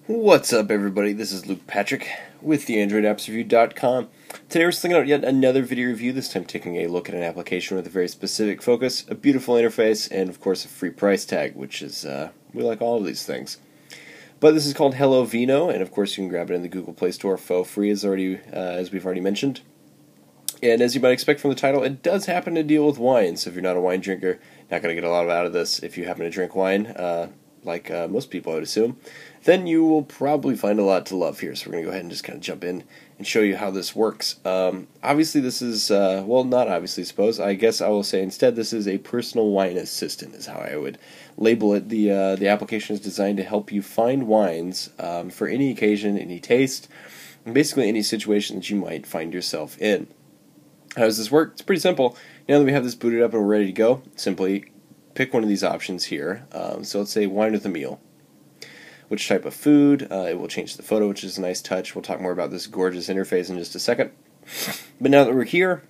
What's up, everybody? This is Luke Patrick with the AndroidAppsReview.com. Today we're slinging out yet another video review, this time taking a look at an application with a very specific focus, a beautiful interface, and of course a free price tag, which is, we like all of these things. But this is called Hello Vino, and of course you can grab it in the Google Play Store for free, as we've already mentioned. And as you might expect from the title, it does happen to deal with wine, so if you're not a wine drinker, not going to get a lot out of this. If you happen to drink wine, like most people I would assume, then you will probably find a lot to love here. So we're going to go ahead and just kind of jump in and show you how this works. Obviously this is, well, not obviously, I suppose. I guess I will say instead this is a personal wine assistant is how I would label it. The application is designed to help you find wines for any occasion, any taste, and basically any situation that you might find yourself in. How does this work? It's pretty simple. Now that we have this booted up and we're ready to go, simply pick one of these options here. So let's say wine with a meal. Which type of food? It will change the photo, which is a nice touch. We'll talk more about this gorgeous interface in just a second. But now that we're here,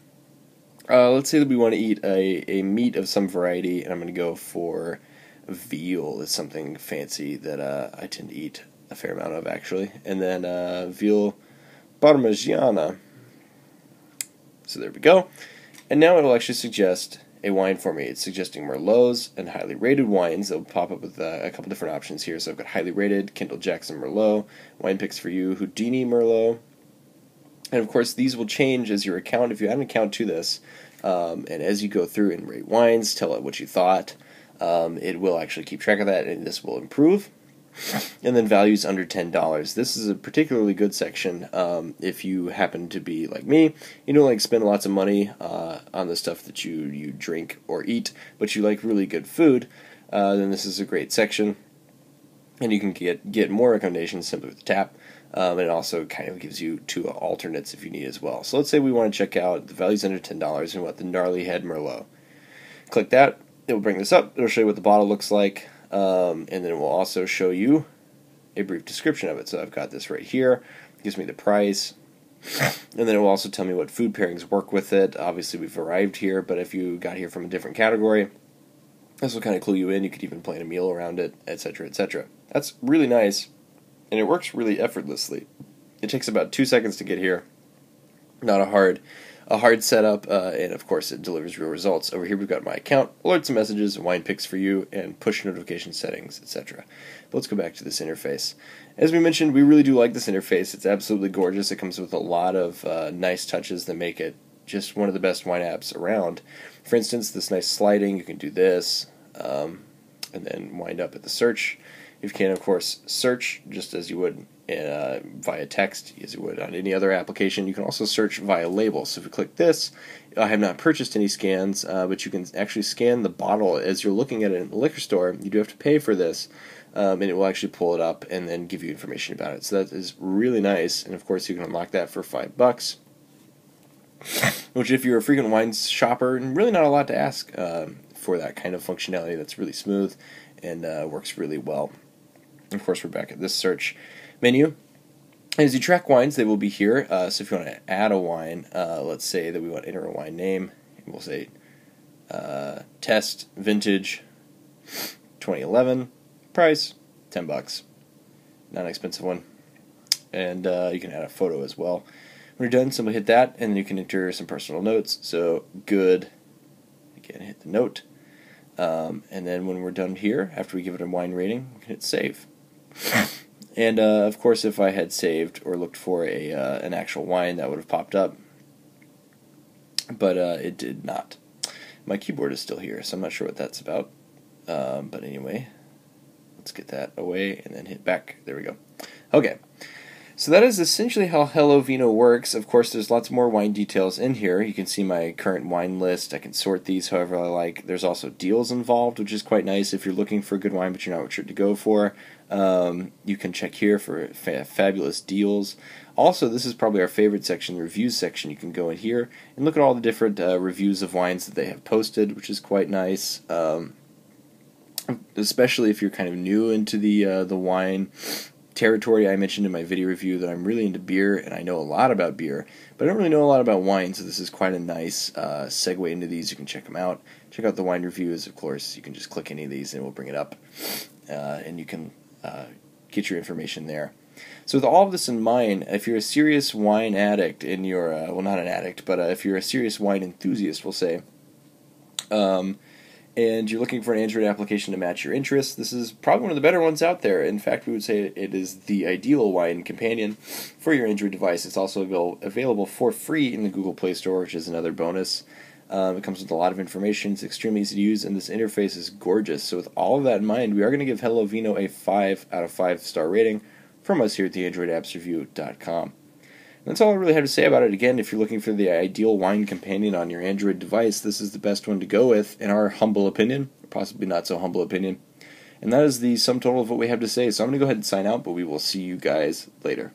let's say that we want to eat a meat of some variety, and I'm going to go for veal. It's something fancy that I tend to eat a fair amount of, actually. And then veal parmigiana. So there we go. And now it will actually suggest a wine for me. It's suggesting Merlots and highly rated wines. They'll pop up with a couple different options here. So I've got highly rated, Kendall Jackson Merlot, wine picks for you, Houdini Merlot. And of course these will change as your account, if you add an account to this, and as you go through and rate wines, tell it what you thought, it will actually keep track of that, and this will improve. And then values under $10. This is a particularly good section if you happen to be like me. You don't like spend lots of money on the stuff that you drink or eat, but you like really good food. Then this is a great section, and you can get more recommendations simply with the tap. And it also kind of gives you two alternates if you need as well. So let's say we want to check out the values under $10 and what the Gnarly Head Merlot. Click that. It will bring this up. It'll show you what the bottle looks like. And then it will also show you a brief description of it. So I've got this right here. It gives me the price. And then it will also tell me what food pairings work with it. Obviously we've arrived here, but if you got here from a different category, this will kind of clue you in. You could even plan a meal around it, etc., etc. That's really nice, and it works really effortlessly. It takes about 2 seconds to get here. Not a hard setup, and of course it delivers real results. Over here we've got my account, alerts and messages, wine picks for you, and push notification settings, etc. But let's go back to this interface. As we mentioned, we really do like this interface. It's absolutely gorgeous. It comes with a lot of nice touches that make it just one of the best wine apps around. For instance, this nice sliding, you can do this, and then wind up at the search. You can, of course, search just as you would via text, as you would on any other application. You can also search via label. So if you click this, I have not purchased any scans, but you can actually scan the bottle as you're looking at it in the liquor store. You do have to pay for this, and it will actually pull it up and then give you information about it. So that is really nice, and of course you can unlock that for $5. Which, if you're a frequent wine shopper, really not a lot to ask for that kind of functionality. That's really smooth and works really well. Of course, we're back at this search menu. As you track wines, they will be here. So if you want to add a wine, let's say that we want to enter a wine name. We'll say Test Vintage 2011. Price $10. Not an expensive one. And you can add a photo as well. When you're done, simply hit that, and then you can enter some personal notes. So good. Again, hit the note. And then when we're done here, after we give it a wine rating, we can hit save. And of course, if I had saved or looked for an actual wine, that would have popped up. But it did not. My keyboard is still here, so I'm not sure what that's about. But anyway, let's get that away and then hit back. There we go. Okay. So that is essentially how Hello Vino works. Of course, there's lots more wine details in here. You can see my current wine list. I can sort these however I like. There's also deals involved, which is quite nice if you're looking for good wine but you're not sure what to go for. You can check here for fabulous deals. Also, this is probably our favorite section, the reviews section. You can go in here and look at all the different reviews of wines that they have posted, which is quite nice. Especially if you're kind of new into the wine territory. I mentioned in my video review that I'm really into beer, and I know a lot about beer, but I don't really know a lot about wine, so this is quite a nice segue into these. You can check them out. Check out the wine reviews, of course. You can just click any of these, and we'll bring it up, and you can get your information there. So with all of this in mind, if you're a serious wine addict, and you're, well, not an addict, but if you're a serious wine enthusiast, we'll say, and you're looking for an Android application to match your interests, this is probably one of the better ones out there. In fact, we would say it is the ideal wine companion for your Android device. It's also available for free in the Google Play Store, which is another bonus. It comes with a lot of information. It's extremely easy to use, and this interface is gorgeous. So with all of that in mind, we are going to give Hello Vino a 5 out of 5 star rating from us here at the AndroidAppsReview.com. That's all I really have to say about it. Again, if you're looking for the ideal wine companion on your Android device, this is the best one to go with, in our humble opinion, or possibly not so humble opinion. And that is the sum total of what we have to say. So I'm going to go ahead and sign out, but we will see you guys later.